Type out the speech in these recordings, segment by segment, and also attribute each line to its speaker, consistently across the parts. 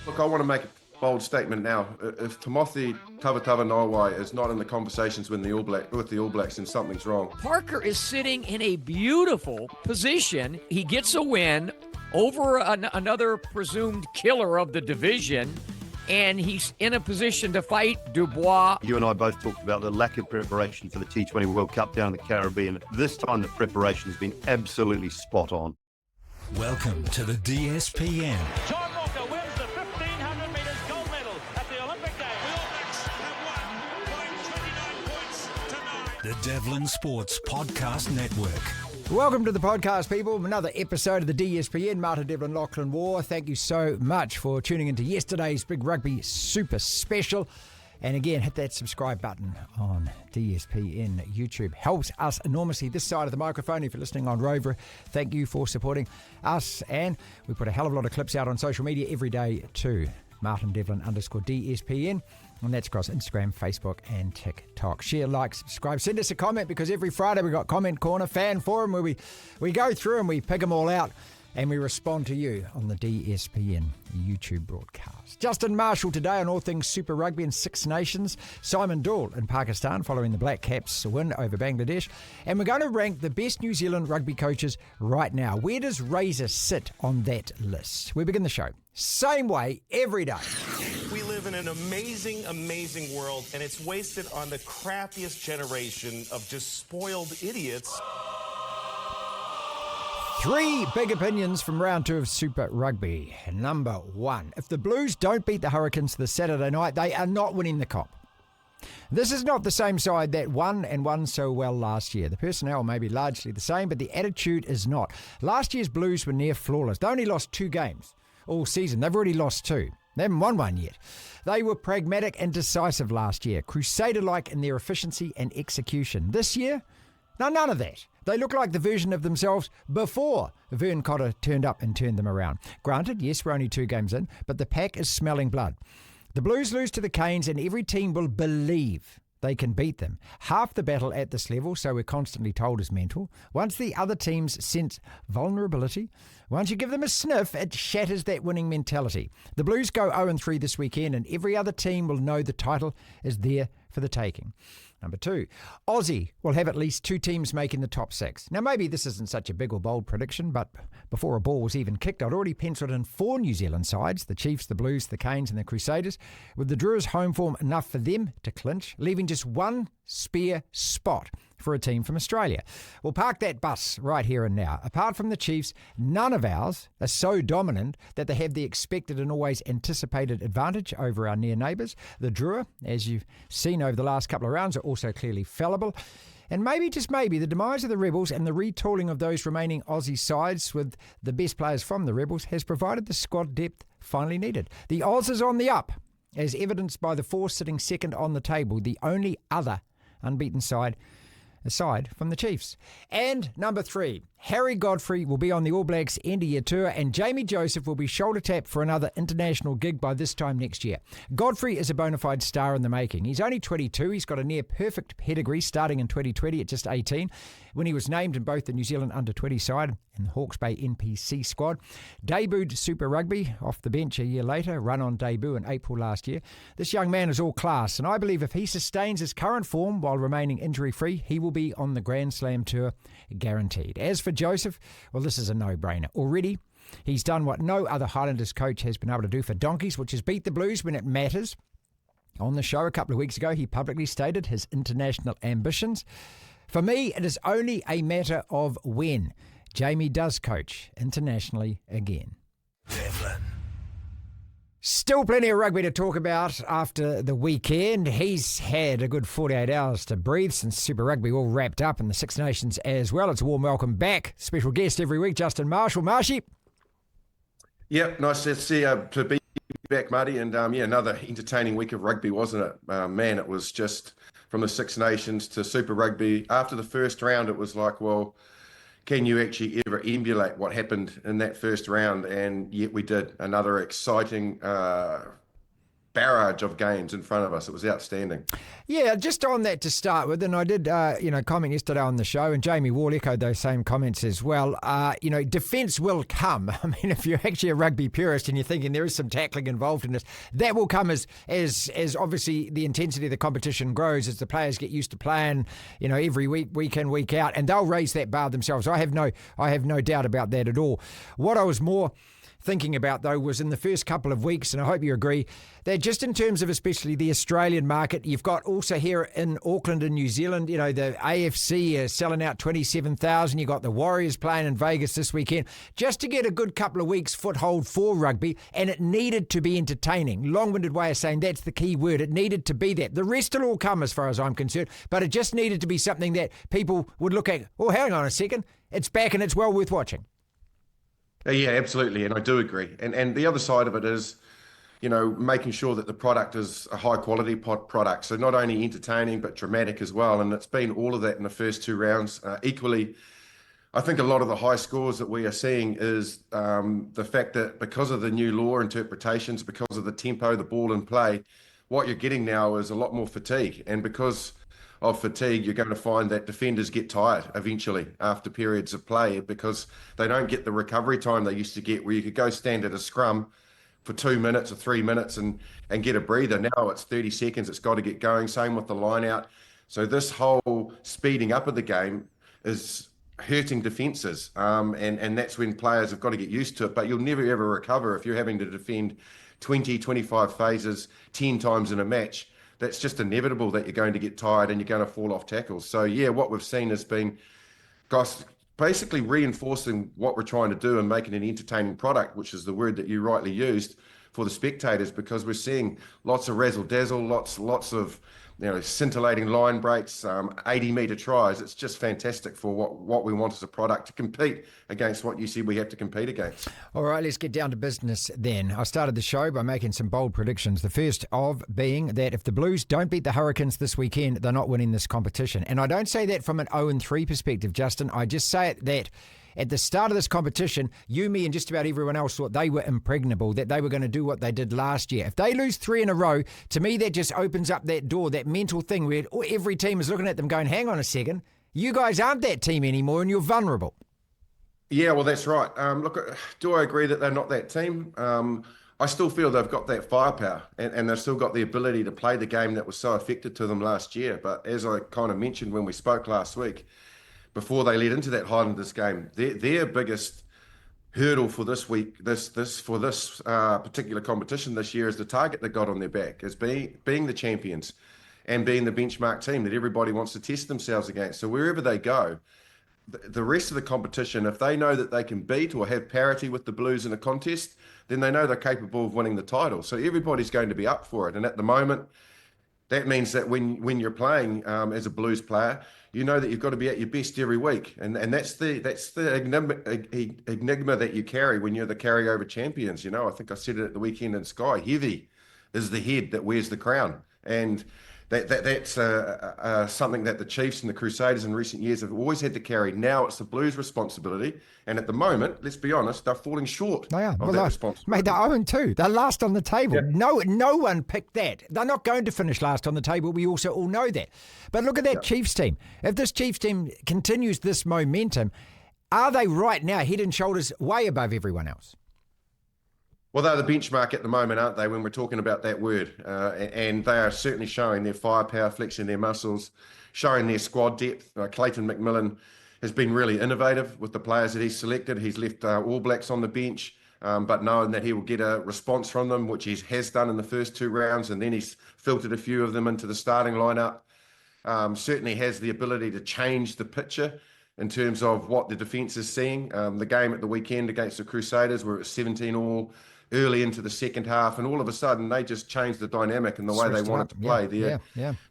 Speaker 1: Look, I want to make a bold statement now. If Timothy Tavatava is not in the conversations with the All Blacks, then something's wrong.
Speaker 2: Parker is sitting in a beautiful position. He gets a win over another presumed killer of the division, and he's in a position to fight Dubois.
Speaker 3: You and I both talked about the lack of preparation for the T20 World Cup down in the Caribbean. This time the preparation has been absolutely spot on.
Speaker 4: Welcome to the DSPN.
Speaker 5: John Walker wins the 1,500 metres gold medal at the Olympic Games.
Speaker 4: The All Blacks have won by 29 points tonight. The Devlin Sports Podcast Network.
Speaker 6: Welcome to the podcast, people. Another episode of the DSPN. Martin, Devlin, Lachlan Waugh. Thank you so much for tuning into yesterday's Big Rugby Super Special. And again, hit that subscribe button on DSPN YouTube. Helps us enormously this side of the microphone. If you're listening on Rover, thank you for supporting us. And we put a hell of a lot of clips out on social media every day too. Martin Devlin _DSPN. And that's across Instagram, Facebook, and TikTok. Share, like, subscribe. Send us a comment, because every Friday we've got Comment Corner, Fan Forum, where we go through and we pick them all out and we respond to you on the DSPN YouTube broadcast. Justin Marshall today on all things Super Rugby and Six Nations. Simon Doull in Pakistan following the Black Caps' win over Bangladesh. And we're going to rank the best New Zealand rugby coaches right now. Where does Razor sit on that list? We begin the show same way every day.
Speaker 7: We live in an amazing, amazing world, and it's wasted on the crappiest generation of just spoiled idiots.
Speaker 6: Three big opinions from round two of Super Rugby. Number one, if the Blues don't beat the Hurricanes this Saturday night, they are not winning the comp. This is not the same side that won and won so well last year. The personnel may be largely the same, but the attitude is not. Last year's Blues were near flawless. They only lost 2 games all season. They've already lost 2. They haven't won one yet. They were pragmatic and decisive last year, Crusader-like in their efficiency and execution. This year, none of that. They look like the version of themselves before Vern Cotter turned up and turned them around. Granted, yes, we're only 2 games in, but the pack is smelling blood. The Blues lose to the Canes and every team will believe they can beat them. Half the battle at this level, so we're constantly told, is mental. Once the other teams sense vulnerability, once you give them a sniff, it shatters that winning mentality. The Blues go 0-3 this weekend, and every other team will know the title is there for the taking. Number 2, Aussie will have at least 2 teams making the top 6. Now, maybe this isn't such a big or bold prediction, but before a ball was even kicked, I'd already penciled in 4 New Zealand sides, the Chiefs, the Blues, the Canes and the Crusaders, with the Drewers' home form enough for them to clinch, leaving just 1 spare spot for a team from Australia. We'll park that bus right here and now. Apart from the Chiefs, none of ours are so dominant that they have the expected and always anticipated advantage over our near neighbours. The Drua, as you've seen over the last couple of rounds, are also clearly fallible. And maybe, just maybe, the demise of the Rebels and the retooling of those remaining Aussie sides with the best players from the Rebels has provided the squad depth finally needed. The Oz is on the up, as evidenced by the 4 sitting second on the table, the only other unbeaten side aside from the Chiefs. And number 3, Harry Godfrey will be on the All Blacks end-of-year tour, and Jamie Joseph will be shoulder-tapped for another international gig by this time next year. Godfrey is a bona fide star in the making. He's only 22. He's got a near-perfect pedigree starting in 2020 at just 18, when he was named in both the New Zealand under-20 side and the Hawke's Bay NPC squad. Debuted Super Rugby off the bench a year later, run on debut in April last year. This young man is all class, and I believe if he sustains his current form while remaining injury-free, he will be on the Grand Slam tour, guaranteed. As for Joseph, well, this is a no-brainer. Already, he's done what no other Highlanders coach has been able to do for donkeys, which is beat the Blues when it matters. On the show a couple of weeks ago, he publicly stated his international ambitions. For me, it is only a matter of when Jamie does coach internationally again.
Speaker 4: Devlin.
Speaker 6: Still plenty of rugby to talk about after the weekend. He's had a good 48 hours to breathe since Super Rugby all wrapped up in the Six Nations as well. It's a warm welcome back. Special guest every week, Justin Marshall. Marshy.
Speaker 1: Yep, nice to see to be back, Marty. And another entertaining week of rugby, wasn't it? Man, it was just from the Six Nations to Super Rugby. After the first round, it was like, well, can you actually ever emulate what happened in that first round? And yet we did. Another exciting barrage of games in front of us. It was outstanding.
Speaker 6: Yeah, just on that to start with, and I did, comment yesterday on the show, and Jamie Wall echoed those same comments as well. Defence will come. I mean, if you're actually a rugby purist and you're thinking there is some tackling involved in this, that will come as obviously the intensity of the competition grows, as the players get used to playing, every week in, week out, and they'll raise that bar themselves. I have no doubt about that at all. What I was more thinking about, though, was in the first couple of weeks, and I hope you agree, that just in terms of especially the Australian market, you've got also here in Auckland and New Zealand, the AFC is selling out 27,000. You've got the Warriors playing in Vegas this weekend, just to get a good couple of weeks foothold for rugby, and it needed to be entertaining. Long-winded way of saying that's the key word. It needed to be that. The rest will all come as far as I'm concerned, but it just needed to be something that people would look at, oh, hang on a second, it's back and it's well worth watching.
Speaker 1: Yeah, absolutely, and I do agree. And the other side of it is, making sure that the product is a high quality product. So not only entertaining, but dramatic as well. And it's been all of that in the first two rounds. Equally, I think a lot of the high scores that we are seeing is the fact that because of the new law interpretations, because of the tempo, the ball in play, what you're getting now is a lot more fatigue. And because of fatigue, you're going to find that defenders get tired eventually after periods of play, because they don't get the recovery time they used to get, where you could go stand at a scrum for 2 minutes or 3 minutes and get a breather. Now it's 30 seconds. It's got to get going. Same with the line out. So this whole speeding up of the game is hurting defences. And that's when players have got to get used to it. But you'll never, ever recover if you're having to defend 20, 25 phases 10 times in a match. That's just inevitable that you're going to get tired and you're going to fall off tackles. So, yeah, what we've seen has been, gosh, basically reinforcing what we're trying to do and making an entertaining product, which is the word that you rightly used, for the spectators, because we're seeing lots of razzle-dazzle, lots of scintillating line breaks, 80-metre tries. It's just fantastic for what we want as a product to compete against what you see we have to compete against.
Speaker 6: All right, let's get down to business then. I started the show by making some bold predictions. The first of being that if the Blues don't beat the Hurricanes this weekend, they're not winning this competition. And I don't say that from an 0-3 perspective, Justin. I just say it that at the start of this competition, you, me, and just about everyone else thought they were impregnable, that they were going to do what they did last year. If they lose 3 in a row, to me, that just opens up that door, that mental thing where every team is looking at them going, hang on a second, you guys aren't that team anymore and you're vulnerable.
Speaker 1: Yeah, well, that's right. Look, do I agree that they're not that team? I still feel they've got that firepower and they've still got the ability to play the game that was so affected to them last year. But as I kind of mentioned when we spoke last week, before they led into that Highlanders game, their biggest hurdle for this week, this particular competition this year, is the target they got on their back, is being the champions and being the benchmark team that everybody wants to test themselves against. So wherever they go, the rest of the competition, if they know that they can beat or have parity with the Blues in a contest, then they know they're capable of winning the title. So everybody's going to be up for it. And at the moment, that means that when you're playing as a Blues player, you know that you've got to be at your best every week, and that's the enigma that you carry when you're the carryover champions. I think I said it at the weekend in Sky. Heavy is the head that wears the crown, and that's something that the Chiefs and the Crusaders in recent years have always had to carry. Now it's the Blues' responsibility, and at the moment, let's be honest, they're falling short of that responsibility.
Speaker 6: Mate, they're 0-2. They're last on the table.
Speaker 1: Yeah.
Speaker 6: No one picked that. They're not going to finish last on the table. We also all know that. But look at that Chiefs team. If this Chiefs team continues this momentum, are they right now head and shoulders way above everyone else?
Speaker 1: Well, they're the benchmark at the moment, aren't they, when we're talking about that word? And they are certainly showing their firepower, flexing their muscles, showing their squad depth. Clayton McMillan has been really innovative with the players that he's selected. He's left All Blacks on the bench, but knowing that he will get a response from them, which he has done in the first 2 rounds, and then he's filtered a few of them into the starting lineup. Certainly has the ability to change the picture in terms of what the defence is seeing. The game at the weekend against the Crusaders, where it was 17-all, early into the second half, and all of a sudden they just changed the dynamic and the way they wanted to play.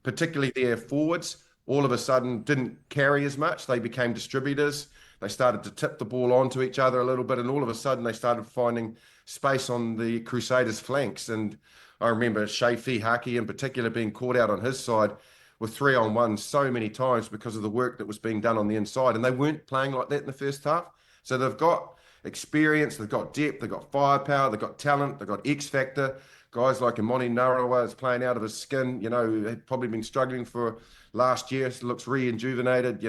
Speaker 1: Particularly their forwards, all of a sudden didn't carry as much. They became distributors. They started to tip the ball onto each other a little bit, and all of a sudden they started finding space on the Crusaders' flanks. And I remember Shafi Haki in particular being caught out on his side with 3-on-1 so many times because of the work that was being done on the inside, and they weren't playing like that in the first half. So they've got experience, they've got depth, they've got firepower, they've got talent, they've got X factor. Guys like Marty is playing out of his skin, had probably been struggling for last year. So looks re-injuvenated,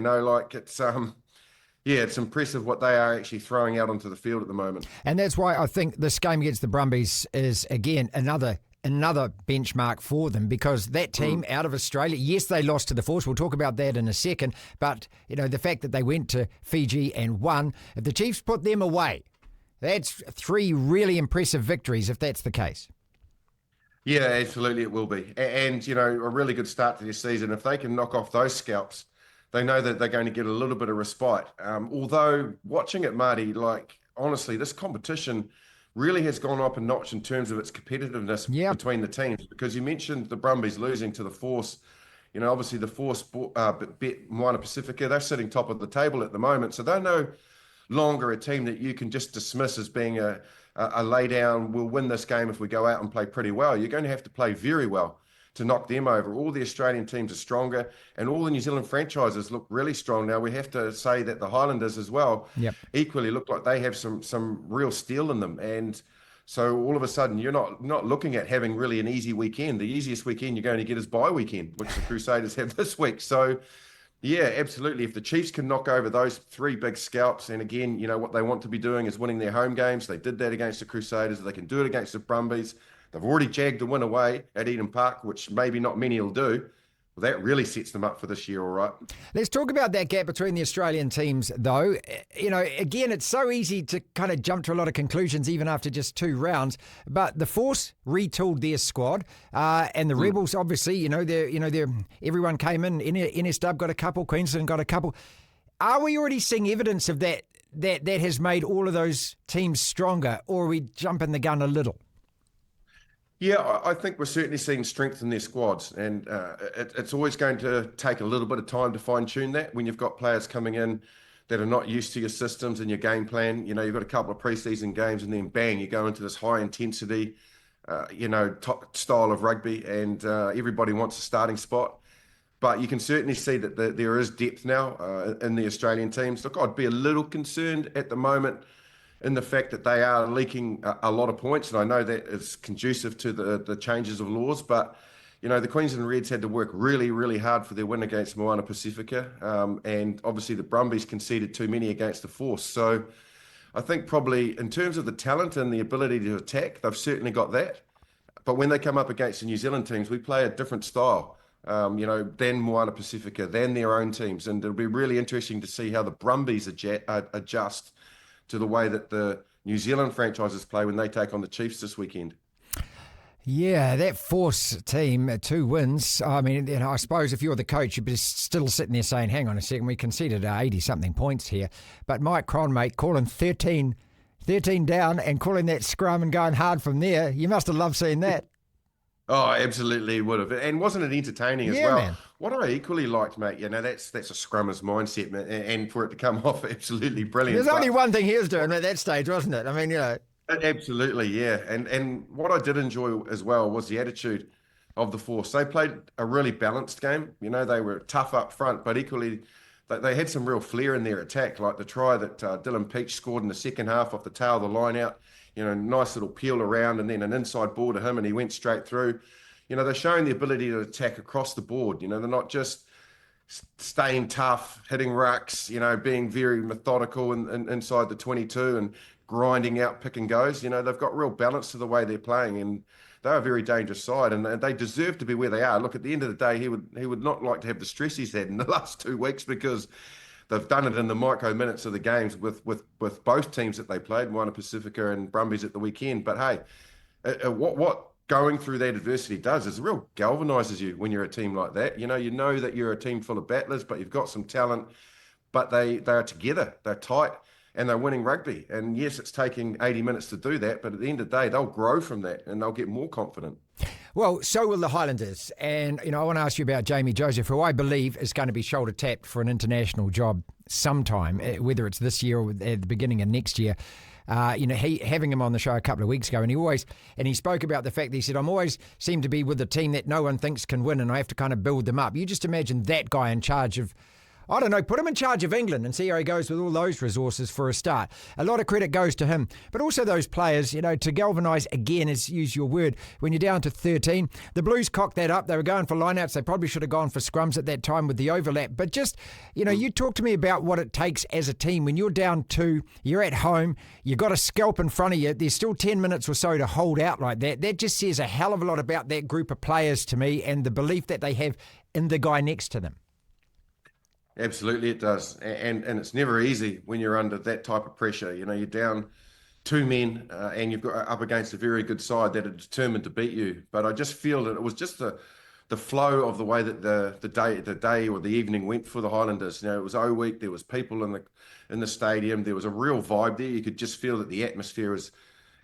Speaker 1: it's impressive what they are actually throwing out onto the field at the moment.
Speaker 6: And that's why I think this game against the Brumbies is, again, another benchmark for them, because that team out of Australia, yes, they lost to the Force. We'll talk about that in a second. But, the fact that they went to Fiji and won, if the Chiefs put them away, that's 3 really impressive victories if that's the case.
Speaker 1: Yeah, absolutely it will be. And, a really good start to their season. If they can knock off those scalps, they know that they're going to get a little bit of respite. Although, watching it, Marty, honestly, this competition really has gone up a notch in terms of its competitiveness between the teams. Because you mentioned the Brumbies losing to the Force. Obviously the Force bet Moana Pacifica. They're sitting top of the table at the moment. So they're no longer a team that you can just dismiss as being a lay down, we'll win this game if we go out and play pretty well. You're going to have to play very well to knock them over. All the Australian teams are stronger, and all the New Zealand franchises look really strong. Now, we have to say that the Highlanders as well equally look like they have some real steel in them. And so all of a sudden, you're not looking at having really an easy weekend. The easiest weekend you're going to get is bye weekend, which the Crusaders have this week. So, yeah, absolutely. If the Chiefs can knock over those 3 big scalps, and again, what they want to be doing is winning their home games. They did that against the Crusaders. They can do it against the Brumbies. They've already jagged the win away at Eden Park, which maybe not many will do. Well, that really sets them up for this year, all right.
Speaker 6: Let's talk about that gap between the Australian teams, though. Again, it's so easy to kind of jump to a lot of conclusions even after just 2 rounds. But the Force retooled their squad, and the Rebels, obviously, everyone came in. NSW got a couple, Queensland got a couple. Are we already seeing evidence of that has made all of those teams stronger, or are we jumping the gun a little?
Speaker 1: Yeah, I think we're certainly seeing strength in their squads, and it's always going to take a little bit of time to fine-tune that when you've got players coming in that are not used to your systems and your game plan. You've got a couple of pre-season games, and then bang, you go into this high-intensity, top style of rugby, and everybody wants a starting spot. But you can certainly see that there is depth now in the Australian teams. Look, I'd be a little concerned at the moment in the fact that they are leaking a lot of points, and I know that is conducive to the changes of laws, but the Queensland Reds had to work really, really hard for their win against Moana Pacifica, and obviously the Brumbies conceded too many against the Force. So I think probably in terms of the talent and the ability to attack, they've certainly got that. But when they come up against the New Zealand teams, we play a different style, than Moana Pacifica, than their own teams, and it'll be really interesting to see how the Brumbies adjust to the way that the New Zealand franchises play when they take on the Chiefs this weekend.
Speaker 6: Yeah, that Force team, 2 wins. I mean, I suppose if you're the coach, you'd be still sitting there saying, hang on a second, we conceded 80-something points here. But Mike Cronmate calling 13 down and calling that scrum and going hard from there, you must have loved seeing that.
Speaker 1: Oh, absolutely would have. And wasn't it entertaining as well?
Speaker 6: Man.
Speaker 1: What I equally liked, mate, that's a scrummer's mindset, man, and for it to come off absolutely brilliant.
Speaker 6: There's only one thing he was doing at that stage, wasn't it? I mean,
Speaker 1: Absolutely, yeah. And what I did enjoy as well was the attitude of the Force. They played a really balanced game. They were tough up front, but equally they had some real flair in their attack, like the try that Dylan Peach scored in the second half off the tail of the line out. Nice little peel around and then an inside ball to him and he went straight through. They're showing the ability to attack across the board. They're not just staying tough, hitting rucks, being very methodical inside the 22 and grinding out pick and goes. They've got real balance to the way they're playing, and they're a very dangerous side, and they deserve to be where they are. Look, at the end of the day, he would not like to have the stress he's had in the last 2 weeks, because they've done it in the micro minutes of the games with both teams that they played, Moana Pacifica and Brumbies at the weekend. But hey, what going through that adversity does is it real galvanizes you when you're a team like that. You know that you're a team full of battlers, but you've got some talent, but they are together, they're tight, and they're winning rugby. And yes, it's taking 80 minutes to do that, but at the end of the day, they'll grow from that and they'll get more confident.
Speaker 6: Well, so will the Highlanders. And, I want to ask you about Jamie Joseph, who I believe is going to be shoulder tapped for an international job sometime, whether it's this year or at the beginning of next year. Having him on the show a couple of weeks ago, and he spoke about the fact that he said, I'm always seem to be with a team that no one thinks can win, and I have to kind of build them up. You just imagine that guy in charge of I don't know, put him in charge of England and see how he goes with all those resources for a start. A lot of credit goes to him, but also those players, to galvanise again, as use your word, when you're down to 13. The Blues cocked that up. They were going for lineouts. They probably should have gone for scrums at that time with the overlap. But just, you talk to me about what it takes as a team when you're down 2, you're at home, you've got a scalp in front of you, there's still 10 minutes or so to hold out like that. That just says a hell of a lot about that group of players to me and the belief that they have in the guy next to them.
Speaker 1: Absolutely, it does. And it's never easy when you're under that type of pressure. You're down 2 men and you've got up against a very good side that are determined to beat you. But I just feel that it was just the flow of the way that the day or the evening went for the Highlanders. It was O week. There was people in the stadium. There was a real vibe there. You could just feel that the atmosphere was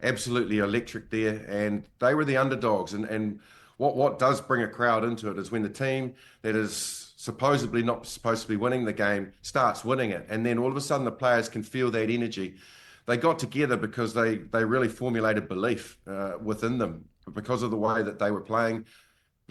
Speaker 1: absolutely electric there, and they were the underdogs. And what does bring a crowd into it is when the team that is supposedly not supposed to be winning the game starts winning it, and then all of a sudden the players can feel that energy. They got together because they really formulated belief within them because of the way that they were playing,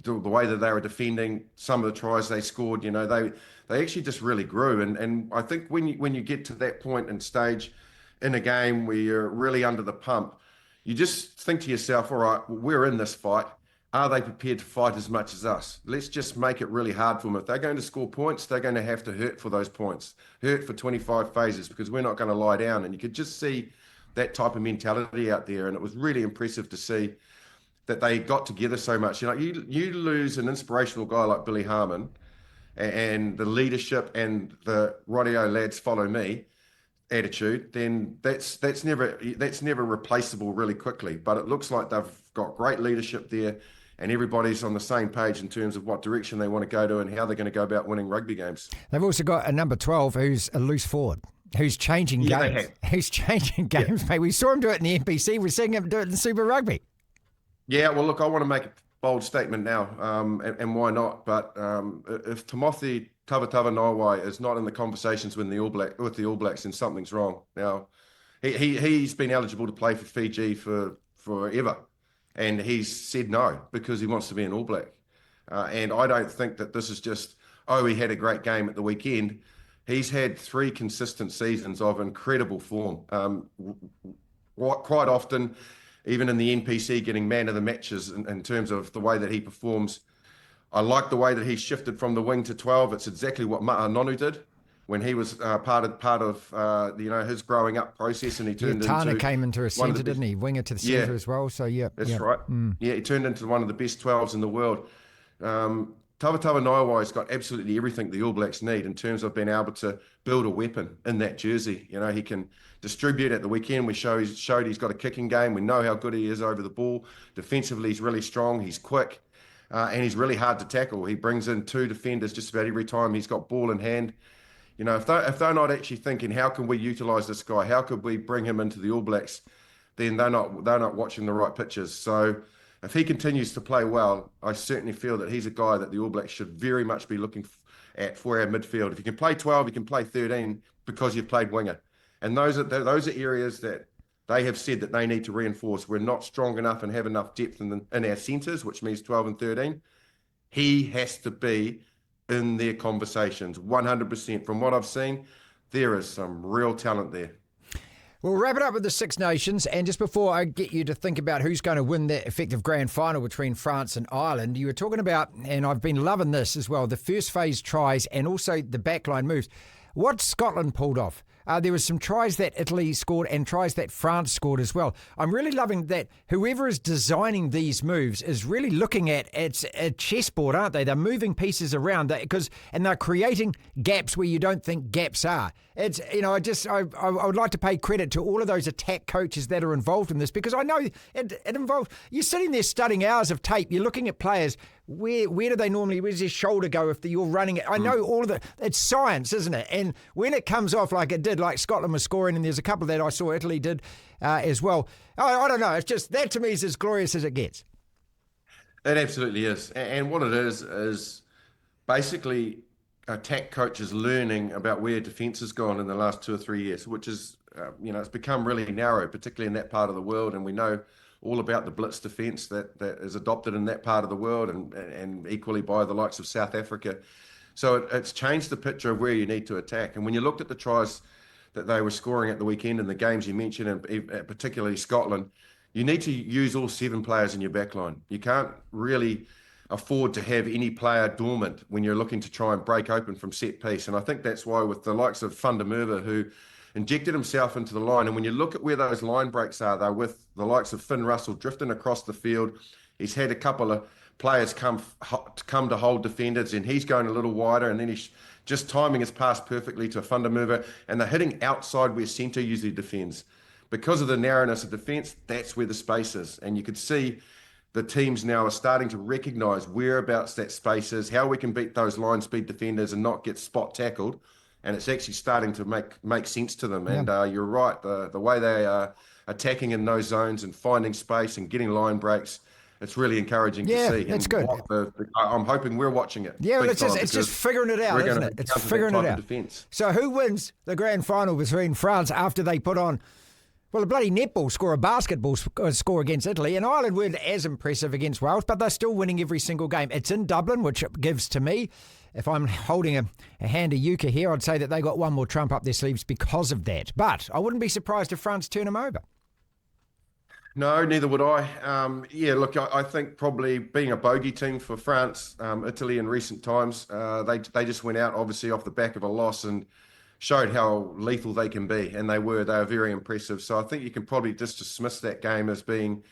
Speaker 1: the way that they were defending, some of the tries they scored. They actually just really grew. And I think when you get to that point and stage in a game where you're really under the pump, you just think to yourself, all right, we're in this fight. Are they prepared to fight as much as us? Let's just make it really hard for them. If they're going to score points, they're going to have to hurt for those points, hurt for 25 phases, because we're not going to lie down. And you could just see that type of mentality out there. And it was really impressive to see that they got together so much. You lose an inspirational guy like Billy Harmon and the leadership and the radio lads follow me attitude, then that's never replaceable really quickly. But it looks like they've got great leadership there, and everybody's on the same page in terms of what direction they want to go to and how they're going to go about winning rugby games.
Speaker 6: They've also got a number 12 who's a loose forward, who's changing games. Who's changing games, mate. We saw him do it in the NPC. We're seeing him do it in Super Rugby.
Speaker 1: Yeah, well, look, I want to make a bold statement now, and why not? But if Timothy Tavatava-Naiwai is not in the conversations with the All Blacks, then something's wrong. Now, he's been eligible to play for Fiji for forever, and he's said no because he wants to be an All Black. And I don't think that this is just, he had a great game at the weekend. He's had 3 consistent seasons of incredible form. Quite often, even in the NPC, getting man of the matches in terms of the way that he performs. I like the way that he shifted from the wing to 12. It's exactly what Nonu did when he was part of his growing up process, and he turned
Speaker 6: Tana
Speaker 1: into
Speaker 6: came into a centre, didn't he? Winger to the centre as well. So
Speaker 1: that's right. Yeah, he turned into one of the best 12s in the world. Tavatava-Naiwai's got absolutely everything the All Blacks need in terms of being able to build a weapon in that jersey. He can distribute at the weekend. We showed he's got a kicking game. We know how good he is over the ball. Defensively, he's really strong. He's quick, and he's really hard to tackle. He brings in 2 defenders just about every time he's got ball in hand. If they're not actually thinking, how can we utilise this guy? How could we bring him into the All Blacks? Then they're not watching the right pitches. So if he continues to play well, I certainly feel that he's a guy that the All Blacks should very much be looking at for our midfield. If you can play 12, you can play 13 because you've played winger. And those are areas that they have said that they need to reinforce. We're not strong enough and have enough depth in our centres, which means 12 and 13. He has to be in their conversations, 100%. From what I've seen, there is some real talent there.
Speaker 6: We'll wrap it up with the Six Nations, and just before I get you to think about who's going to win the effective grand final between France and Ireland, you were talking about, and I've been loving this as well, the first phase tries and also the backline moves. What Scotland pulled off. There was some tries that Italy scored and tries that France scored as well. I'm really loving that whoever is designing these moves is really looking at it's a chessboard, aren't they? They're moving pieces around and they're creating gaps where you don't think gaps are. It's I would like to pay credit to all of those attack coaches that are involved in this, because I know it involves, you're sitting there studying hours of tape, you're looking at players, where do they normally, where's their shoulder go if you're running it? I know all of it. It's science, isn't it? And when it comes off like it did, like Scotland was scoring, and there's a couple that I saw Italy did as well. I don't know. It's just, that to me is as glorious as it gets.
Speaker 1: It absolutely is. And what it is basically attack coaches learning about where defence has gone in the last 2 or 3 years, which is, it's become really narrow, particularly in that part of the world. And we know all about the blitz defence that is adopted in that part of the world, and equally by the likes of South Africa. So it's changed the picture of where you need to attack. And when you looked at the tries that they were scoring at the weekend and the games you mentioned, and particularly Scotland, you need to use all 7 players in your back line. You can't really afford to have any player dormant when you're looking to try and break open from set piece. And I think that's why with the likes of Van der Merwe, who injected himself into the line, and when you look at where those line breaks are, they're with the likes of Finn Russell drifting across the field. He's had a couple of players come to hold defenders, and he's going a little wider, and then he's just timing his pass perfectly to Van der Merwe, and they're hitting outside where centre usually defends. Because of the narrowness of defence, that's where the space is. And you could see the teams now are starting to recognise whereabouts that space is, how we can beat those line speed defenders and not get spot tackled. And it's actually starting to make sense to them. And you're right, the way they are attacking in those zones and finding space and getting line breaks, it's really encouraging to see.
Speaker 6: It's good.
Speaker 1: I'm hoping we're watching it.
Speaker 6: Yeah, well, it's just figuring it out, isn't it? It's figuring it out.
Speaker 1: Defense.
Speaker 6: So who wins the grand final between France after they put on, well, a bloody netball score, a basketball score against Italy, and Ireland weren't as impressive against Wales, but they're still winning every single game. It's in Dublin, which gives to me, if I'm holding a hand of euchre here, I'd say that they got one more trump up their sleeves because of that. But I wouldn't be surprised if France turn them over.
Speaker 1: No, neither would I. Look, I think probably being a bogey team for France, Italy in recent times, they just went out obviously off the back of a loss and showed how lethal they can be, and they were very impressive. So I think you can probably just dismiss that game as being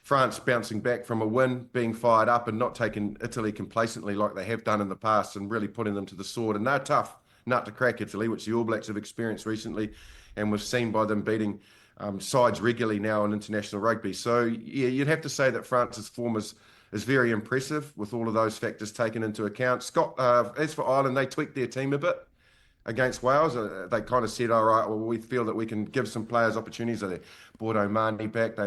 Speaker 1: France bouncing back from a win, being fired up and not taking Italy complacently like they have done in the past and really putting them to the sword. And they're tough nut to crack, Italy, which the All Blacks have experienced recently, and we've seen by them beating sides regularly now in international rugby. So yeah, you'd have to say that France's form is very impressive with all of those factors taken into account. As for Ireland, they tweaked their team a bit against Wales. They kind of said, all right, well, we feel that we can give some players opportunities. They brought Marty back. They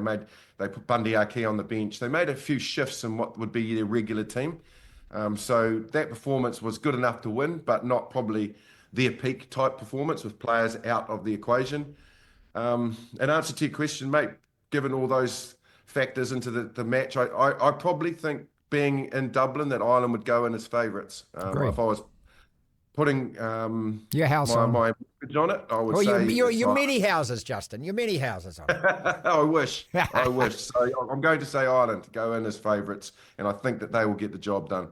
Speaker 1: put Bundy Aki on the bench. They made a few shifts in what would be their regular team. So that performance was good enough to win, but not probably their peak type performance with players out of the equation. In answer to your question, mate, given all those factors into the match, I probably think being in Dublin that Ireland would go in as favourites. If I was putting
Speaker 6: your house
Speaker 1: my mortgage on it, I would say...
Speaker 6: Your many houses, Justin. Your many houses on it.
Speaker 1: I wish. So I'm going to say Ireland to go in as favourites, and I think that they will get the job done.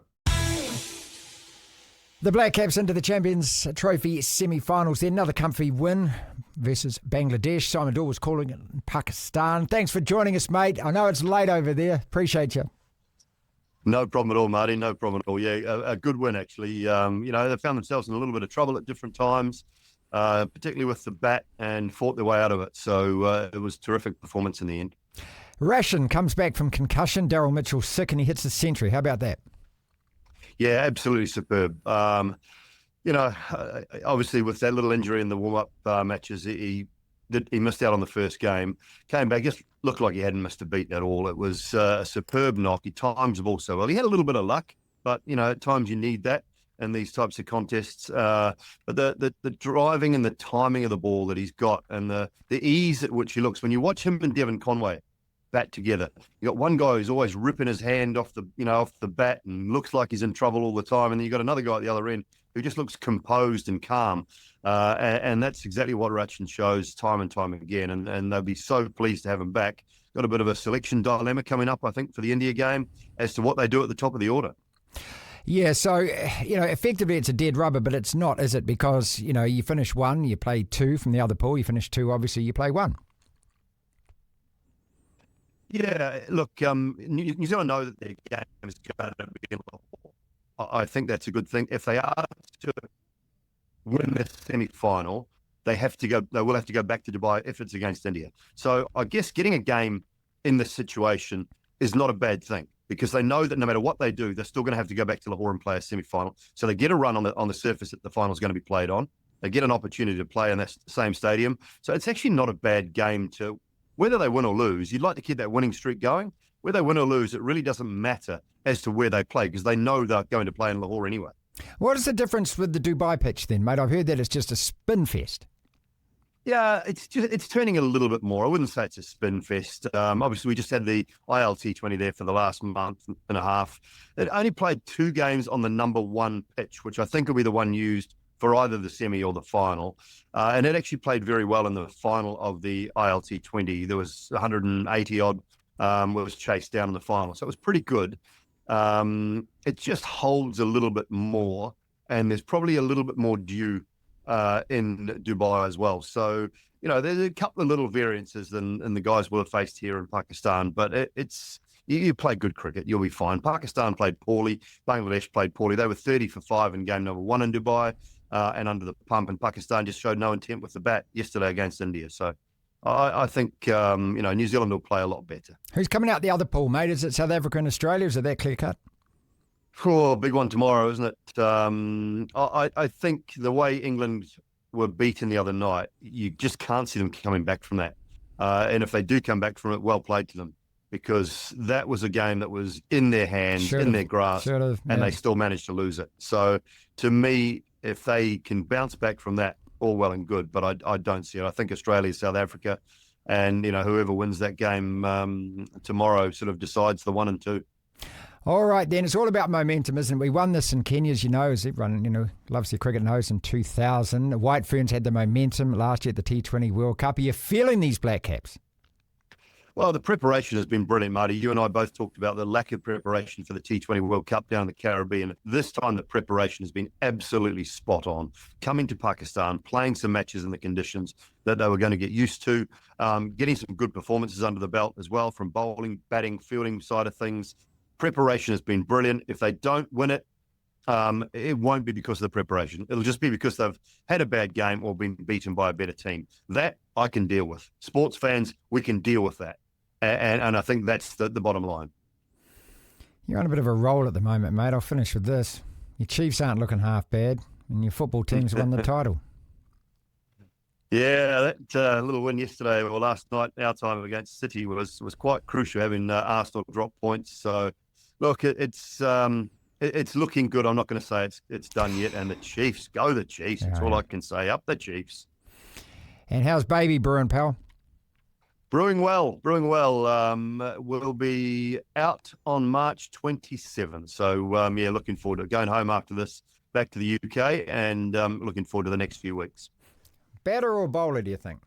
Speaker 6: The Black Caps into the Champions Trophy semi-finals. Then another comfy win versus Bangladesh. Simon Doull was calling it in Pakistan. Thanks for joining us, mate. I know it's late over there. Appreciate you.
Speaker 3: No problem at all, Marty. No problem at all. Yeah, a good win, actually. They found themselves in a little bit of trouble at different times, particularly with the bat, and fought their way out of it. So it was a terrific performance in the end.
Speaker 6: Ration comes back from concussion. Daryl Mitchell's sick and he hits the century. How about that?
Speaker 3: Yeah, absolutely superb. Obviously with that little injury in the warm-up matches, he missed out on the first game. Came back, just looked like he hadn't missed a beat at all. It was a superb knock. He times the ball so well. He had a little bit of luck, but, at times you need that in these types of contests. But the driving and the timing of the ball that he's got and the ease at which he looks. When you watch him and Devon Conway bat together, you got one guy who's always ripping his hand off the bat and looks like he's in trouble all the time, and then you got another guy at the other end who just looks composed and calm, and that's exactly what Rachin shows time and time again, and they'll be so pleased to have him back. Got a bit of a selection dilemma coming up, I think, for the India game as to what they do at the top of the order.
Speaker 6: Yeah, so, effectively it's a dead rubber, but it's not, is it? Because, you finish one, you play two from the other pool, you finish two, obviously you play one.
Speaker 3: Yeah, look, New Zealand know that their game is going to be in Lahore. I think that's a good thing. If they are to win this semi-final, they will have to go back to Dubai if it's against India. So I guess getting a game in this situation is not a bad thing, because they know that no matter what they do, they're still going to have to go back to Lahore and play a semi-final. So they get a run on the surface that the final is going to be played on. They get an opportunity to play in that same stadium. So it's actually not a bad game to... Whether they win or lose, you'd like to keep that winning streak going. Whether they win or lose, it really doesn't matter as to where they play, because they know they're going to play in Lahore anyway. What
Speaker 6: is the difference with the Dubai pitch then, mate? I've heard that it's just a spin fest.
Speaker 3: Yeah, it's turning a little bit more. I wouldn't say it's a spin fest. Obviously, we just had the ILT20 there for the last month and a half. It only played 2 games on the number 1 pitch, which I think will be the one used for either the semi or the final. And it actually played very well in the final of the ILT20. There was 180 odd was chased down in the final. So it was pretty good. It just holds a little bit more, and there's probably a little bit more due in Dubai as well. So, there's a couple of little variances than the guys will have faced here in Pakistan, but you play good cricket, you'll be fine. Pakistan played poorly, Bangladesh played poorly. They were 30 for 5 in game number 1 in Dubai and under the pump, and Pakistan just showed no intent with the bat yesterday against India. So I think, New Zealand will play a lot better.
Speaker 6: Who's coming out the other pool, mate? Is it South Africa and Australia? Is it that clear cut?
Speaker 3: Oh, big one tomorrow, isn't it? I think the way England were beaten the other night, you just can't see them coming back from that. And if they do come back from it, well played to them, because that was a game that was in their hands, in their grasp, and they still managed to lose it. So to me, if they can bounce back from that, all well and good, but I don't see it. I think Australia, South Africa, and whoever wins that game tomorrow sort of decides the 1 and 2.
Speaker 6: All right, then. It's all about momentum, isn't it? We won this in Kenya, as you know, as everyone, loves their cricket knows, in 2000. White Ferns had the momentum last year at the T20 World Cup. Are you feeling these Black Caps?
Speaker 3: Well, the preparation has been brilliant, Marty. You and I both talked about the lack of preparation for the T20 World Cup down in the Caribbean. This time, the preparation has been absolutely spot on. Coming to Pakistan, playing some matches in the conditions that they were going to get used to, getting some good performances under the belt as well from bowling, batting, fielding side of things. Preparation has been brilliant. If they don't win it, it won't be because of the preparation. It'll just be because they've had a bad game or been beaten by a better team. That I can deal with. Sports fans, we can deal with that. And I think that's the bottom line.
Speaker 6: You're on a bit of a roll at the moment, mate. I'll finish with this. Your Chiefs aren't looking half bad, and your football team's won the title.
Speaker 3: Yeah, that little win yesterday or last night, our time against City, was quite crucial, having Arsenal drop points. So, look, it's looking good. I'm not going to say it's done yet. And the Chiefs, go the Chiefs. That's all I can say. Up the Chiefs.
Speaker 6: And how's baby brewing, pal?
Speaker 3: Brewing well. We'll be out on March 27. So, looking forward to it. Going home after this, back to the UK, and looking forward to the next few weeks.
Speaker 6: Batter or bowler, do you think?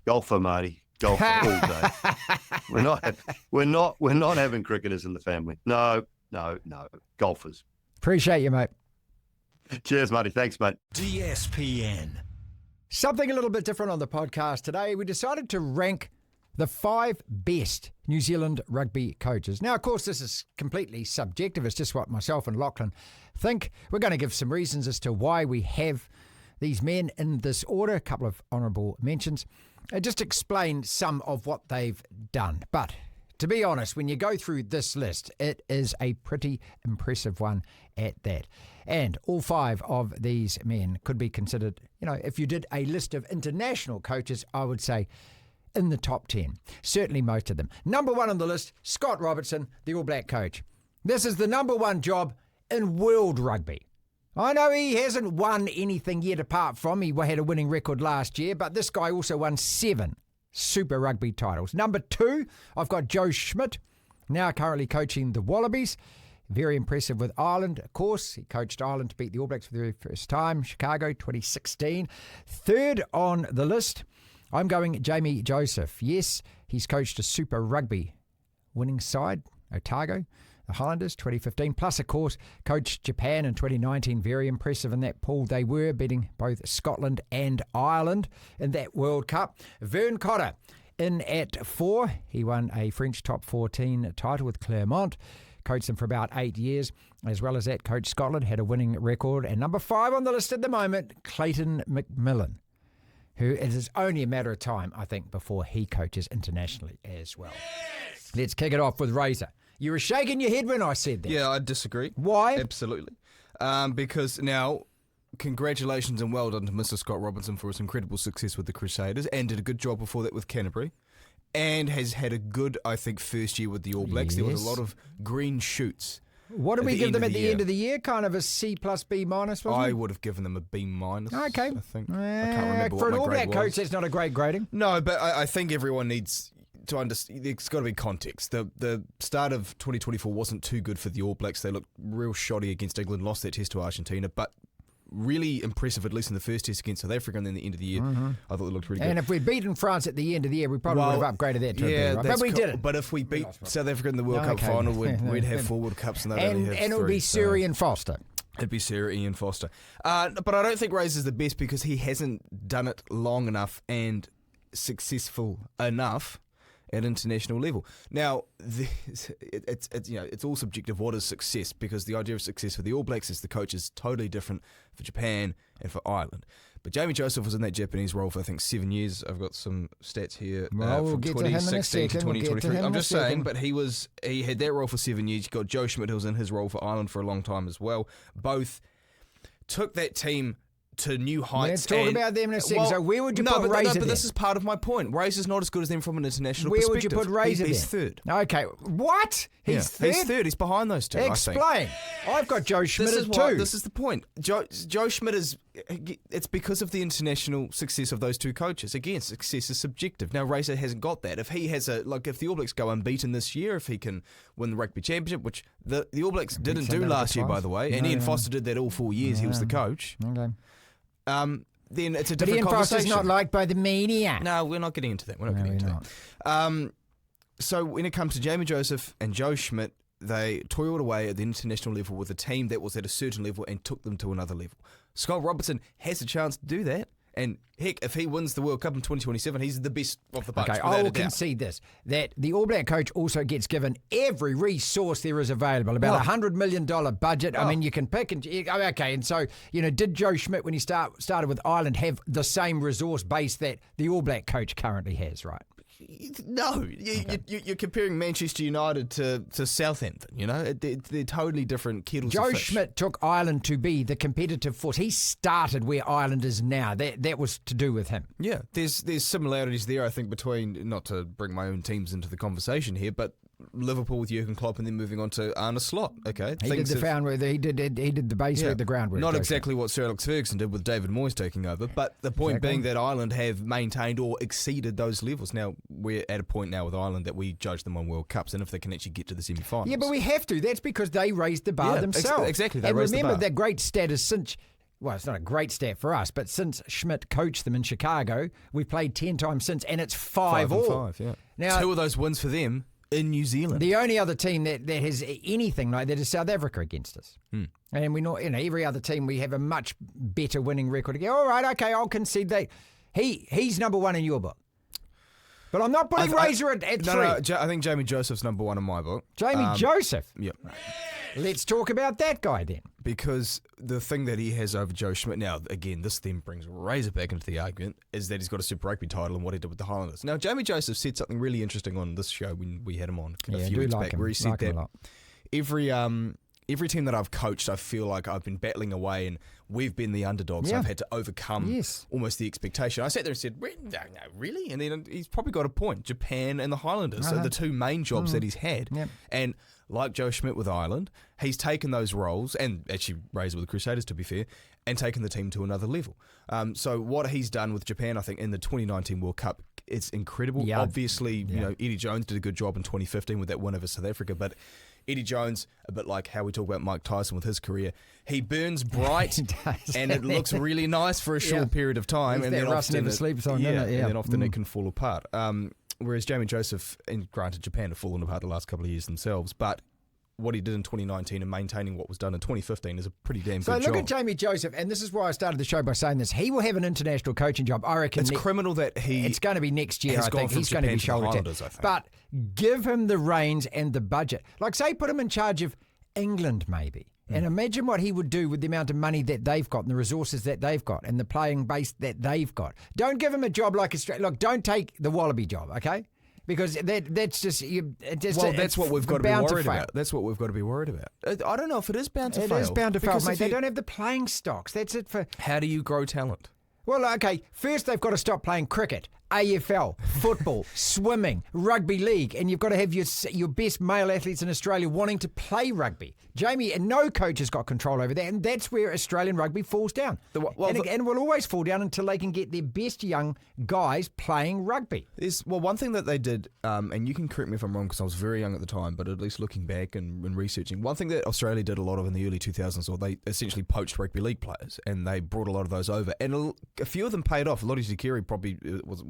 Speaker 3: Golfer, Marty. Golfer all day. We're not having cricketers in the family. No. Golfers.
Speaker 6: Appreciate you, mate.
Speaker 3: Cheers, Marty. Thanks, mate.
Speaker 4: DSPN.
Speaker 6: Something a little bit different on the podcast today. We decided to rank the 5 best New Zealand rugby coaches. Now, of course, this is completely subjective. It's just what myself and Lachlan think. We're going to give some reasons as to why we have these men in this order, a couple of honourable mentions, just explain some of what they've done. But to be honest, when you go through this list, it is a pretty impressive one at that. And all 5 of these men could be considered, if you did a list of international coaches, I would say in the top 10. Certainly most of them. Number 1 on the list, Scott Robertson, the All Black coach. This is the number 1 job in world rugby. I know he hasn't won anything yet apart from he had a winning record last year, but this guy also won 7 Super Rugby titles. Number 2, I've got Joe Schmidt, now currently coaching the Wallabies. Very impressive with Ireland, of course. He coached Ireland to beat the All Blacks for the very first time, Chicago 2016. 3rd on the list, I'm going Jamie Joseph. Yes, he's coached a Super Rugby winning side, Otago, the Highlanders 2015. Plus, of course, coached Japan in 2019. Very impressive in that pool they were, beating both Scotland and Ireland in that World Cup. Vern Cotter in at 4. He won a French top 14 title with Clermont. Coached them for about 8 years. As well as that, coached Scotland, had a winning record. And number 5 on the list at the moment, Clayton McMillan, who it is only a matter of time, I think, before he coaches internationally as well. Yes! Let's kick it off with Razor. You were shaking your head when I said that.
Speaker 8: Yeah, I disagree.
Speaker 6: Why?
Speaker 8: Absolutely. Because now, congratulations and well done to Mr. Scott Robertson for his incredible success with the Crusaders, and did a good job before that with Canterbury. And has had a good, I think, first year with the All Blacks.
Speaker 6: Yes.
Speaker 8: There was a lot of green shoots
Speaker 6: What did we give them at the end of the year? Kind of a C plus B minus, wasn't
Speaker 8: I
Speaker 6: it?
Speaker 8: would have given them a B minus.
Speaker 6: Okay.
Speaker 8: I think. I can't remember
Speaker 6: for
Speaker 8: what
Speaker 6: an
Speaker 8: my
Speaker 6: All
Speaker 8: grade
Speaker 6: Black coach,
Speaker 8: was.
Speaker 6: that's not a great grading.
Speaker 8: No, but I think everyone needs to understand. There's got to be context. The start of 2024 wasn't too good for the All Blacks. They looked real shoddy against England, lost that test to Argentina, but really impressive, at least in the first test against South Africa, and then the end of the year, I thought it looked really good.
Speaker 6: And if we'd beaten France at the end of the year, we probably would have upgraded that to a B, right? But we didn't.
Speaker 8: But if we beat South Africa in the World Cup final, we'd have 4 World Cups, and they'd only have 3.
Speaker 6: And it would be Surrey and Foster.
Speaker 8: It'd be Sarah Ian Foster. But I don't think Razor is the best because he hasn't done it long enough and successful enough at international level. Now, it's all subjective. What is success? Because the idea of success for the All Blacks is the coach is totally different for Japan and for Ireland. But Jamie Joseph was in that Japanese role for, I think, 7 years. I've got some stats here from 2016 to 2023. I'm just saying, but he had that role for 7 years. You got Joe Schmidt, who was in his role for Ireland for a long time as well. Both took that team to new heights.
Speaker 6: Let's talk about them in a second. So where would you put Razor?
Speaker 8: But this is part of my point. Razor's not as good as them from an international
Speaker 6: where
Speaker 8: perspective.
Speaker 6: Where would you put Razor?
Speaker 8: He's third.
Speaker 6: Okay. What? He's third?
Speaker 8: He's third. He's behind those two,
Speaker 6: Explain.
Speaker 8: I think.
Speaker 6: I've got Joe Schmidt at 2.
Speaker 8: This is the point. Joe Schmidt is... It's because of the international success of those two coaches. Again, success is subjective. Now, Razor hasn't got that. If he has if the All Blacks go unbeaten this year, if he can win the Rugby Championship, which the All Blacks didn't do last year, by the way, and Ian Foster did that all 4 years. He was the coach.
Speaker 6: Okay.
Speaker 8: Then it's a different
Speaker 6: but Ian
Speaker 8: conversation.
Speaker 6: Foster's not liked by the media.
Speaker 8: No, we're not getting into that. We're not getting into that. So when it comes to Jamie Joseph and Joe Schmidt, they toiled away at the international level with a team that was at a certain level and took them to another level. Scott Robertson has a chance to do that. And heck, if he wins the World Cup in 2027, he's the best of the bunch.
Speaker 6: Okay, I will concede this, that the All Black coach also gets given every resource there is available, about $100 million budget. I mean, you can pick and... Okay, and so, did Joe Schmidt, when he started with Ireland, have the same resource base that the All Black coach currently has, right?
Speaker 8: No, you're comparing Manchester United to Southampton. They're totally different kettles of
Speaker 6: Joe
Speaker 8: fish.
Speaker 6: Schmidt took Ireland to be the competitive force. He started where Ireland is now. That was to do with him.
Speaker 8: Yeah, there's similarities there, I think, between, not to bring my own teams into the conversation here, but Liverpool with Jurgen Klopp and then moving on to Arne Slot. Okay,
Speaker 6: he did the base work, the groundwork.
Speaker 8: Not exactly what Sir Alex Ferguson did with David Moyes taking over, but the point being that Ireland have maintained or exceeded those levels. Now we're at a point now with Ireland that we judge them on World Cups and if they can actually get to the semi-finals.
Speaker 6: Yeah, but we have to. That's because they raised the bar themselves.
Speaker 8: Exactly.
Speaker 6: And remember that great stat is since. Well, it's not a great stat for us, but since Schmidt coached them in Chicago, we've played 10 times since, and it's 5-5.
Speaker 8: Yeah.
Speaker 6: Now,
Speaker 8: 2 of those wins for them in New Zealand.
Speaker 6: The only other team that has anything like that is South Africa against us. And we know, every other team, we have a much better winning record. All right, okay, I'll concede that. He's number 1 in your book. But I'm not putting Razor at 3.
Speaker 8: No, I think Jamie Joseph's number 1 in my book.
Speaker 6: Jamie Joseph?
Speaker 8: Yep.
Speaker 6: Let's talk about that guy then.
Speaker 8: Because the thing that he has over Joe Schmidt, now, again, this then brings Razor back into the argument, is that he's got a Super Rugby title and what he did with the Highlanders. Now, Jamie Joseph said something really interesting on this show when we had him on a few weeks back, where he said that every team that I've coached, I feel like I've been battling away and we've been the underdogs. Yeah. I've had to overcome almost the expectation. I sat there and said, no, really? And then he's probably got a point. Japan and the Highlanders are the 2 main jobs that he's had. Yep. And like Joe Schmidt with Ireland, he's taken those roles, and actually Razor with the Crusaders, to be fair, and taken the team to another level. So what he's done with Japan, I think, in the 2019 World Cup, it's incredible. Yeah. Obviously, Eddie Jones did a good job in 2015 with that win over South Africa, but Eddie Jones, a bit like how we talk about Mike Tyson with his career, he burns bright and it looks really nice for a short period of time, and then often it can fall apart. Whereas Jamie Joseph, and granted Japan have fallen apart the last couple of years themselves, but what he did in 2019 and maintaining what was done in 2015 is a pretty damn good job.
Speaker 6: So look at Jamie Joseph, and this is why I started the show by saying this. He will have an international coaching job. I reckon
Speaker 8: it's criminal that
Speaker 6: it's going to be next year. I think he's going to be shoulder tapped. But give him the reins and the budget. Like, say, put him in charge of England, maybe. And imagine what he would do with the amount of money that they've got and the resources that they've got and the playing base that they've got. Don't give him a job like Australia. Look, don't take the Wallaby job, okay? Because that's just...
Speaker 8: that's what we've got to be worried about. That's what we've got to be worried about. I don't know if it is bound to fail.
Speaker 6: It is bound to fail, mate. They don't have the playing stocks. That's it for...
Speaker 8: How do you grow talent?
Speaker 6: Well, okay, first they've got to stop playing cricket AFL, football, swimming, rugby league, and you've got to have your best male athletes in Australia wanting to play rugby. Jamie, and no coach has got control over that, and that's where Australian rugby falls down. And will always fall down until they can get their best young guys playing rugby.
Speaker 8: One thing that they did, and you can correct me if I'm wrong because I was very young at the time, but at least looking back and researching, one thing that Australia did a lot of in the early 2000s, or they essentially poached rugby league players, and they brought a lot of those over, and a few of them paid off. Lottie Zakiri probably was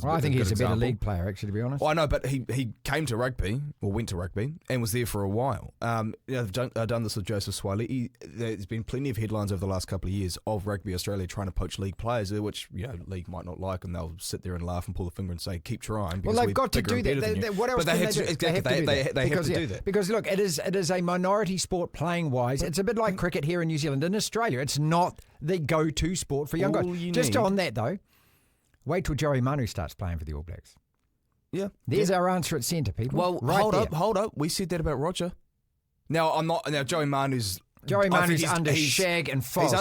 Speaker 6: I think he's a better
Speaker 8: example.
Speaker 6: league player, actually, to be honest.
Speaker 8: Well, I know, but he came to rugby, or went to rugby, and was there for a while. They've done this with Joseph Swiley. There's been plenty of headlines over the last couple of years of Rugby Australia trying to poach league players, which league might not like, and they'll sit there and laugh and pull the finger and say, keep trying.
Speaker 6: Well, they've got to do that. What else can they do? They have to do that. Because, look, it is a minority sport playing wise. It's a bit like cricket here in New Zealand. In Australia, it's not the go-to sport for young guys. Just on that, though, wait till Joey Manu starts playing for the All Blacks.
Speaker 8: Yeah.
Speaker 6: There's our answer at centre, people.
Speaker 8: Well, hold up. We said that about Roger. Now, Joey Manu's
Speaker 6: under shag and false.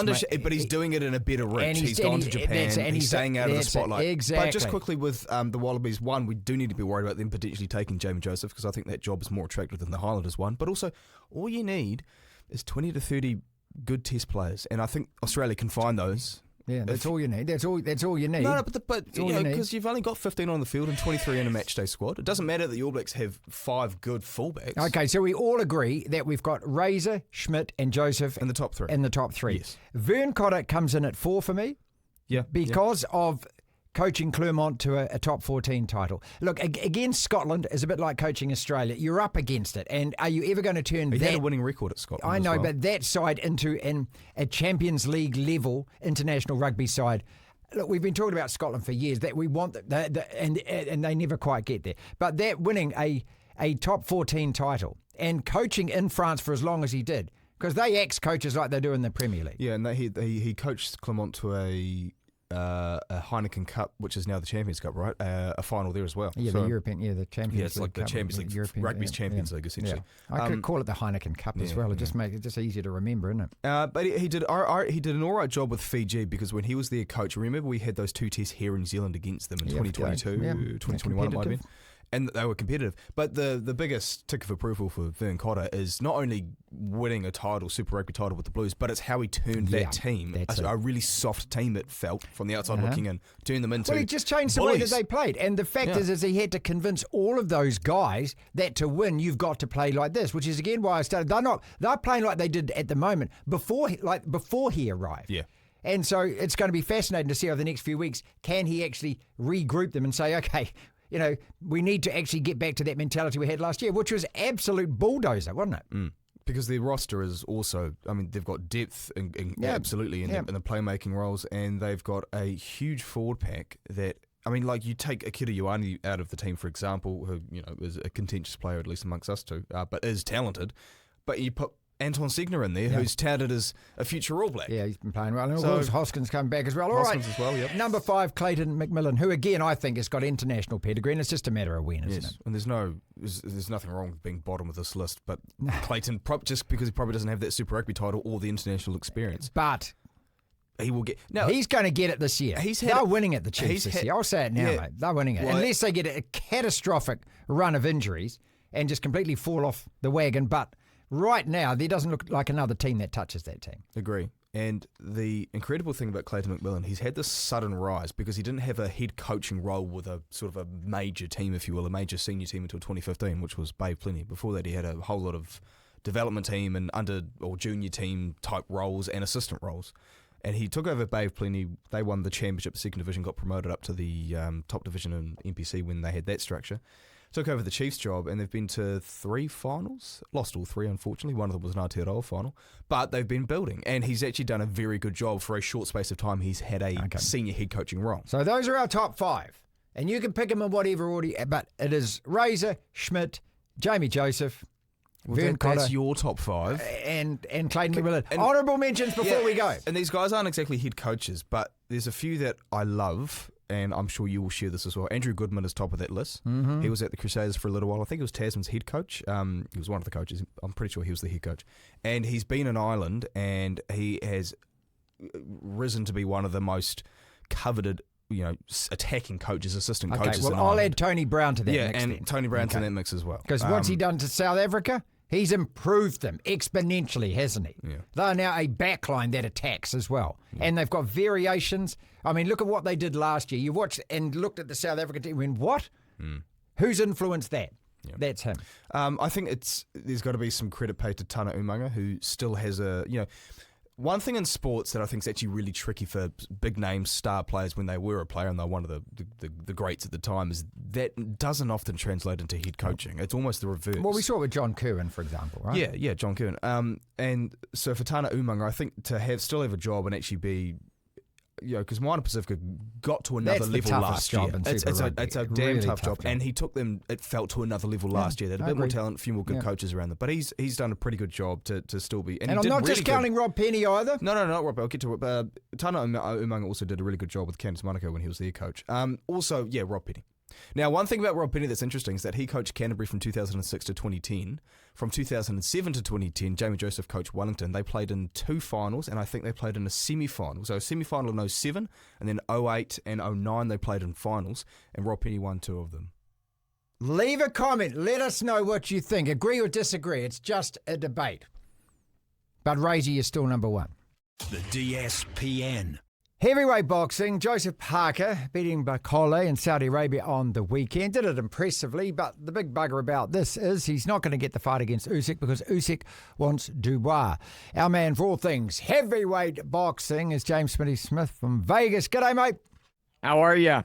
Speaker 8: But he's doing it in a better reach. He's gone to Japan and he's staying out of the spotlight.
Speaker 6: Exactly.
Speaker 8: But just quickly with the Wallabies, one, we do need to be worried about them potentially taking Jamie Joseph because I think that job is more attractive than the Highlanders one. But also, all you need is 20 to 30 good test players, and I think Australia can find those.
Speaker 6: Yeah, that's all you need. That's all you need.
Speaker 8: No, but because you've only got 15 on the field and 23 in a matchday squad. It doesn't matter that the All Blacks have 5 good fullbacks.
Speaker 6: Okay, so we all agree that we've got Razor, Schmidt, and Joseph
Speaker 8: in the top 3.
Speaker 6: Yes. Vern Cotter comes in at 4 for me.
Speaker 8: Yeah,
Speaker 6: because of coaching Clermont to a top 14 title. Look, against Scotland is a bit like coaching Australia. You're up against it, and are you ever going to turn
Speaker 8: he had a winning record at Scotland?
Speaker 6: I know, but that side into a Champions League level international rugby side. Look, we've been talking about Scotland for years that we want and they never quite get there. But that winning a top 14 title and coaching in France for as long as he did, because they ex-coaches like they do in the Premier League.
Speaker 8: Yeah, and he coached Clermont to a Heineken Cup, which is now the Champions Cup, right? A final there as well.
Speaker 6: Yeah, the European, the Champions League.
Speaker 8: Yeah, it's like the Champions League, Rugby's Champions League, essentially.
Speaker 6: Yeah. I could call it the Heineken Cup as well. It just makes it just easier to remember, isn't it?
Speaker 8: But he did an all right job with Fiji because when he was their coach, remember we had those 2 tests here in New Zealand against them in 2022, 2021 it might have been. And they were competitive. But the biggest tick of approval for Vern Cotter is not only winning a title, Super Rugby title with the Blues, but it's how he turned that team, a really soft team it felt from the outside looking in, turned them into
Speaker 6: Well, he just changed the way that they played. And the fact is he had to convince all of those guys that to win, you've got to play like this, which is, again, why I started. They're playing like they did at the moment, before he arrived.
Speaker 8: Yeah.
Speaker 6: And so it's going to be fascinating to see over the next few weeks, can he actually regroup them and say, okay, we need to actually get back to that mentality we had last year, which was absolute bulldozer, wasn't it?
Speaker 8: Because their roster is also, they've got depth absolutely in the playmaking roles, and they've got a huge forward pack that, you take Akira Ioane out of the team, for example, who, is a contentious player, at least amongst us two, but is talented, but you put Anton Segner in there, who's touted as a future All Black.
Speaker 6: Yeah, he's been playing well. And Will Hoskins coming back as well. All
Speaker 8: Hoskins
Speaker 6: right.
Speaker 8: as well, yep.
Speaker 6: Number 5, Clayton McMillan, who again I think has got international pedigree, and it's just a matter of when, isn't it?
Speaker 8: And there's nothing wrong with being bottom of this list, but Clayton, just because he probably doesn't have that Super Rugby title or the international experience.
Speaker 6: But
Speaker 8: he will get.
Speaker 6: He's going to get it this year. They're winning it, the Chiefs this year. I'll say it now, mate. They're winning it.
Speaker 8: Well,
Speaker 6: unless they get a catastrophic run of injuries and just completely fall off the wagon. But right now, there doesn't look like another team that touches that team.
Speaker 8: Agree. And the incredible thing about Clayton McMillan, he's had this sudden rise because he didn't have a head coaching role with a sort of a major team, if you will, a major senior team until 2015, which was Bay Plenty. Before that, he had a whole lot of development team and under or junior team type roles and assistant roles. And he took over Bay Plenty. They won the championship, second division, got promoted up to the top division in NPC when they had that structure. Took over the Chiefs job, and they've been to 3 finals. Lost all 3, unfortunately. One of them was an Aotearoa final. But they've been building, and he's actually done a very good job for a short space of time. He's had a senior head coaching role.
Speaker 6: So those are our top 5. And you can pick them in whatever order, but it is Razor, Schmidt, Jamie Joseph, Vern Cotter.
Speaker 8: That's your top 5.
Speaker 6: And Clayton McMillan. Honourable mentions before we go.
Speaker 8: And these guys aren't exactly head coaches, but there's a few that I love, and I'm sure you will share this as well. Andrew Goodman is top of that list. Mm-hmm. He was at the Crusaders for a little while. I think he was Tasman's head coach. He was one of the coaches. I'm pretty sure he was the head coach. And he's been in Ireland, and he has risen to be one of the most coveted attacking coaches, assistant
Speaker 6: Okay,
Speaker 8: coaches.
Speaker 6: well,
Speaker 8: in
Speaker 6: I'll
Speaker 8: Ireland.
Speaker 6: add Tony Brown to that
Speaker 8: Yeah,
Speaker 6: mix
Speaker 8: and
Speaker 6: then.
Speaker 8: Tony Brown's in that mix as well.
Speaker 6: Because what's he done to South Africa? He's improved them exponentially, hasn't he?
Speaker 8: Yeah.
Speaker 6: They're now a backline that attacks as well. Yeah. And they've got variations. I mean, look at what they did last year. You watched and looked at the South African team and went, what? Who's influenced that? Yeah. That's him.
Speaker 8: I think there's got to be some credit paid to Tana Umaga, who still has one thing in sports that I think is actually really tricky for big name star players when they were a player and they're one of the greats at the time is that doesn't often translate into head coaching. It's almost the reverse.
Speaker 6: Well, we saw it with John Kerwin, for example, right?
Speaker 8: Yeah, John Kerwin. And so for Tana Umaga, I think to still have a job and actually be, because Moana Pacifica got to another level last year. It's a damn
Speaker 6: really
Speaker 8: tough job. And he took them, it felt to another level last year. They had a bit more talent, a few more good coaches around them. But he's done a pretty good job to still be.
Speaker 6: And I'm not discounting Rob Penny either.
Speaker 8: No, not Rob. I'll get to it. Tana Umaga also did a really good job with Candice Monaco when he was their coach. Also, Rob Penny. Now, one thing about Rob Penny that's interesting is that he coached Canterbury from 2006 to 2010. From 2007 to 2010, Jamie Joseph coached Wellington. They played in 2 finals, and I think they played in a semi-final. So a semi-final in 07, and then 08 and 09 they played in finals, and Rob Penny won 2 of them.
Speaker 6: Leave a comment. Let us know what you think. Agree or disagree. It's just a debate. But Rugy is still number 1.
Speaker 4: The DSPN.
Speaker 6: Heavyweight boxing, Joseph Parker beating Bakole in Saudi Arabia on the weekend. Did it impressively, but the big bugger about this is he's not going to get the fight against Usyk because Usyk wants Dubois. Our man for all things heavyweight boxing is James Smitty Smith from Vegas. G'day, mate.
Speaker 2: How are you?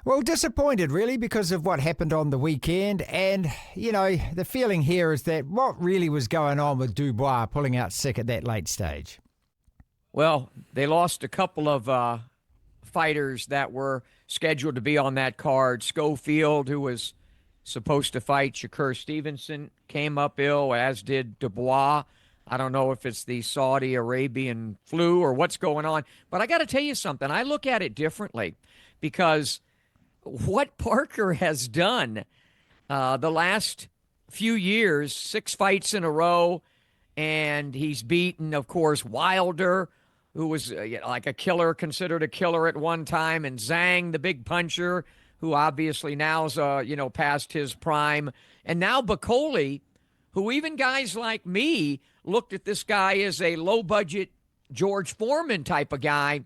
Speaker 6: Well, disappointed, really, because of what happened on the weekend. And, the feeling here is that what really was going on with Dubois pulling out sick at that late stage?
Speaker 2: Well, they lost a couple of fighters that were scheduled to be on that card. Schofield, who was supposed to fight Shakur Stevenson, came up ill, as did Dubois. I don't know if it's the Saudi Arabian flu or what's going on. But I got to tell you something. I look at it differently because what Parker has done the last few years, 6 fights in a row, and he's beaten, of course, Wilder, who was like a killer, considered a killer at one time, and Zhang, the big puncher, who obviously now's, past his prime. And now Bakole, who even guys like me looked at this guy as a low-budget George Foreman type of guy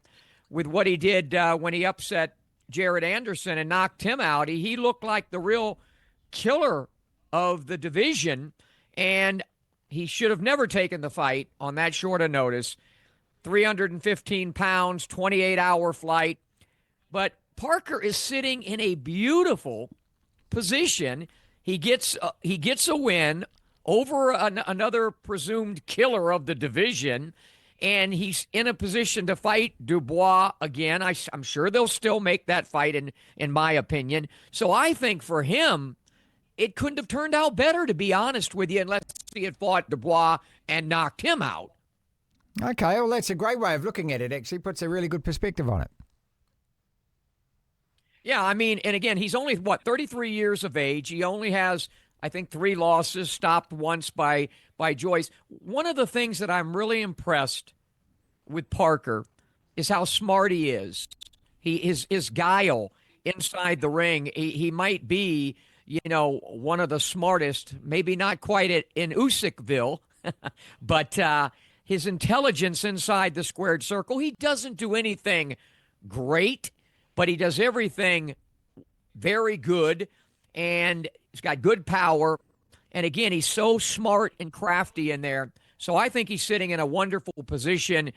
Speaker 2: with what he did when he upset Jared Anderson and knocked him out. He looked like the real killer of the division, and he should have never taken the fight on that short a notice. 315 pounds, 28-hour flight. But Parker is sitting in a beautiful position. He gets a win over another presumed killer of the division, and he's in a position to fight Dubois again. I'm sure they'll still make that fight, in my opinion. So I think for him, it couldn't have turned out better, to be honest with you, unless he had fought Dubois and knocked him out.
Speaker 6: Okay, well, that's a great way of looking at it, actually. Puts a really good perspective on it.
Speaker 2: Yeah, I mean, and again, he's only, 33 years of age. He only has, I think, 3 losses, stopped once by Joyce. One of the things that I'm really impressed with Parker is how smart he is. His guile inside the ring. He might be, one of the smartest, maybe not quite in Usykville, but his intelligence inside the squared circle. He doesn't do anything great, but he does everything very good, and he's got good power. And again, he's so smart and crafty in there. So I think he's sitting in a wonderful position,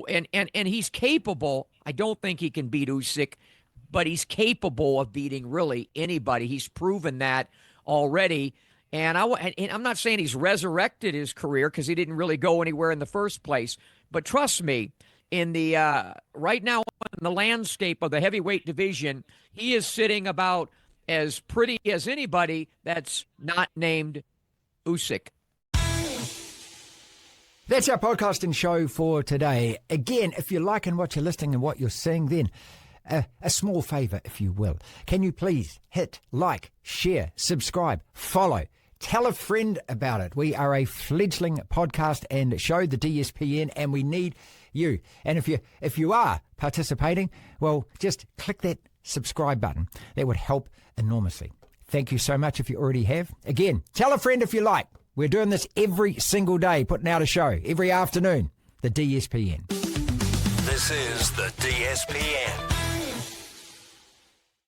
Speaker 2: and he's capable. I don't think he can beat Usyk, but he's capable of beating really anybody. He's proven that already. And I'm not saying he's resurrected his career because he didn't really go anywhere in the first place. But trust me, in the right now in the landscape of the heavyweight division, he is sitting about as pretty as anybody that's not named Usyk.
Speaker 6: That's our podcasting show for today. Again, if you're liking what you're listening and what you're seeing, then a small favour, if you will. Can you please hit like, share, subscribe, follow? Tell a friend about it. We are a fledgling podcast and show, the DSPN, and we need you. And if you are participating, well, just click that subscribe button. That would help enormously. Thank you so much if you already have. Again, tell a friend if you like. We're doing this every single day, putting out a show every afternoon. The DSPN.
Speaker 4: This is the DSPN.